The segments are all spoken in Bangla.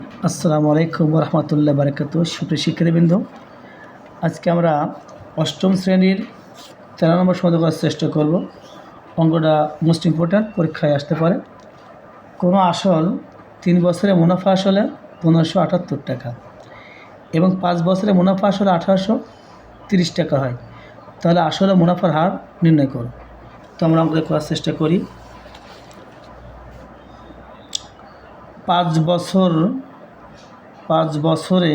আসসালামু আলাইকুম রহমতুল্লাহ বারাকাতু। সুপ্রিয় শিক্ষার্থীবৃন্দ, আজকে আমরা অষ্টম শ্রেণীর 13 নম্বর সমাধান করার চেষ্টা করব। অঙ্কটা মোস্ট ইম্পর্ট্যান্ট, পরীক্ষায় আসতে পারে। কোনো আসল 3 বছরে মুনাফা আসলে 1578 টাকা এবং 5 বছরে মুনাফা আসলে 1830 টাকা হয়, তাহলে আসলে মুনাফার হার নির্ণয় করো। তো আমরা অঙ্কটা করার চেষ্টা করি। 5 বছরে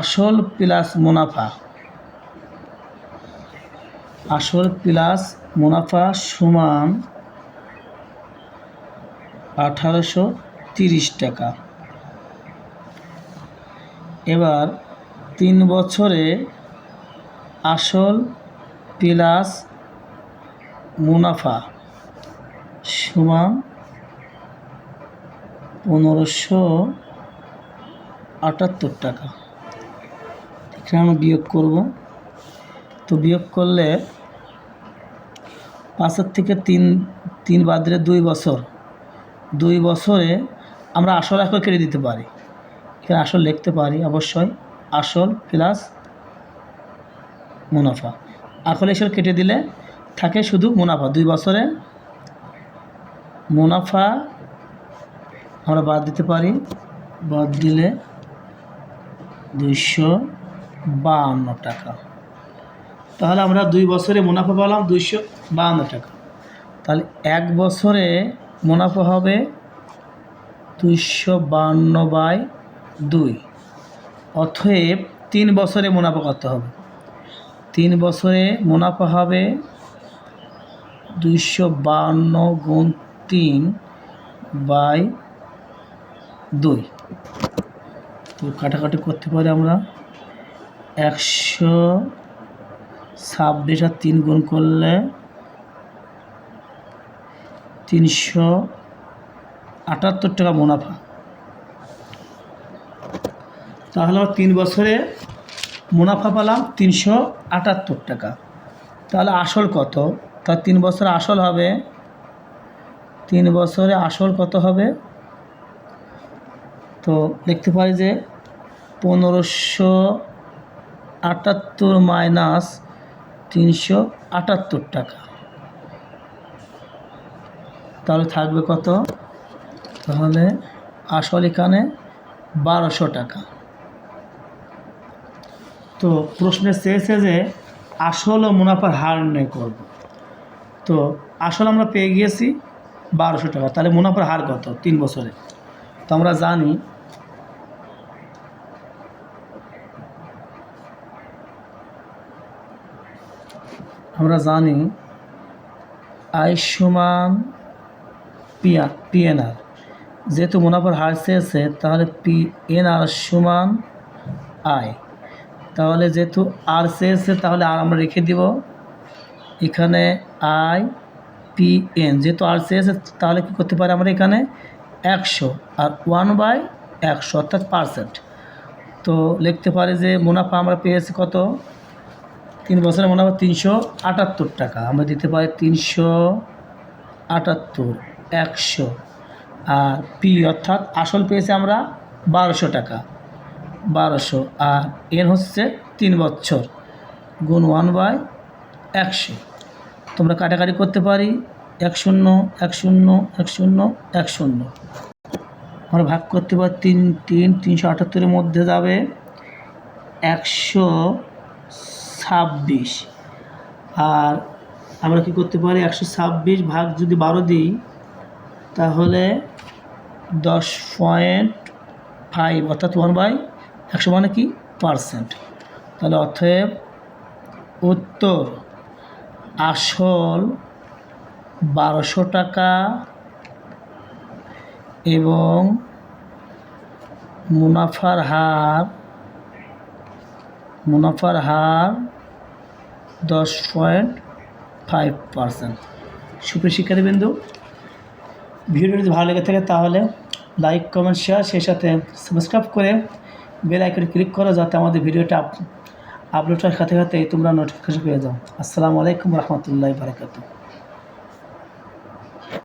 আসল প্লাস মুনাফা সমান 1830 টাকা। এবার 3 বছরে আসল প্লাস মুনাফা সমান 1578 টাকা। এখানে আমরা বিয়োগ করব। তো বিয়োগ করলে 5 থেকে 3 বাদ দিলে 2 বছরে আমরা আসল একর কেটে দিতে পারি। এখানে আসল লিখতে পারি অবশ্যই, আসল প্লাস মুনাফা। আসল এসব কেটে দিলে থাকে শুধু মুনাফা। 2 বছরে মুনাফা আমরা বাদ দিতে পারি, বাদ দিলে 252 টাকা। তাহলে আমরা 2 বছরে মুনাফা পেলাম 252 টাকা। তাহলে 1 বছরে মুনাফা হবে 252/2। অতএব 3 বছরে মুনাফা কত হবে? 3 বছরে মুনাফা হবে 252 গুণ 3/2। তো কাটাকাটি করতে পারি আমরা। 126 আর 3 গুণ করলে 378 টাকা মুনাফা। তাহলে 3 বছরে মুনাফা পেলাম 378 টাকা। তাহলে আসল কত? তা 3 বছরে আসল হবে, 3 বছরে আসল কত হবে? তো লিখতে পারি যে 1578 মাইনাস 378 টাকা। তাহলে থাকবে কত? তাহলে আসল এখানে 1200 টাকা। তো প্রশ্নে চেয়েছে যে আসল ও মুনাফার হার নির্ণয় করব। তো আসল আমরা পেয়ে গিয়েছি 1200 টাকা। তাহলে মুনাফার হার কত 3 বছরে? তো আমরা জানি আই সমান পিএনআর। যেহেতু মুনাফার হার চেয়েছে তাহলে পিএনআর সমান আয়। তাহলে যেহেতু আর চেয়েছে তাহলে আর আমরা রেখে দিব এখানে আই পিএন। যেহেতু আর চেয়েছে তাহলে কী করতে পারি আমরা এখানে 100 আর 1/100 অর্থাৎ পার্সেন্ট। তো লিখতে পারি যে মুনাফা আমরা পেয়েছি কত? 3 বছরের মুনাফা 378 টাকা। আমরা দিতে পারি 378 100 আর পি অর্থাৎ আসল পেয়েছি আমরা 1200 টাকা, 1200 আর এন হচ্ছে 3 বছর গুণ 1/100। তোমরা কাটাকাটি করতে পারি 10 10 10 10। আমরা ভাগ করতে পারি 378 মধ্যে যাবে 126। আর আমরা কি করতে পারি 126 ভাগ যদি 12 দিই তাহলে 10.5 অর্থাৎ 1/100 মানে কি পার্সেন্ট। তাহলে অতএব উত্তর আসল 1200 টাকা এবং মুনাফার হার 10.5%। সুপ্রিয় শিক্ষার্থীবৃন্দ, ভিডিওটি যদি ভালো লেগে থাকে তাহলে লাইক কমেন্ট শেয়ার, সেই সাথে সাবস্ক্রাইব করে বেল আইকনে ক্লিক করো যাতে আমাদের ভিডিওটা আপলোড হওয়ার সাথে সাথেই তোমরা নোটিফিকেশন পেয়ে যাও। আসসালামু আলাইকুম রহমতুল্লাহি বারাকাতুহু।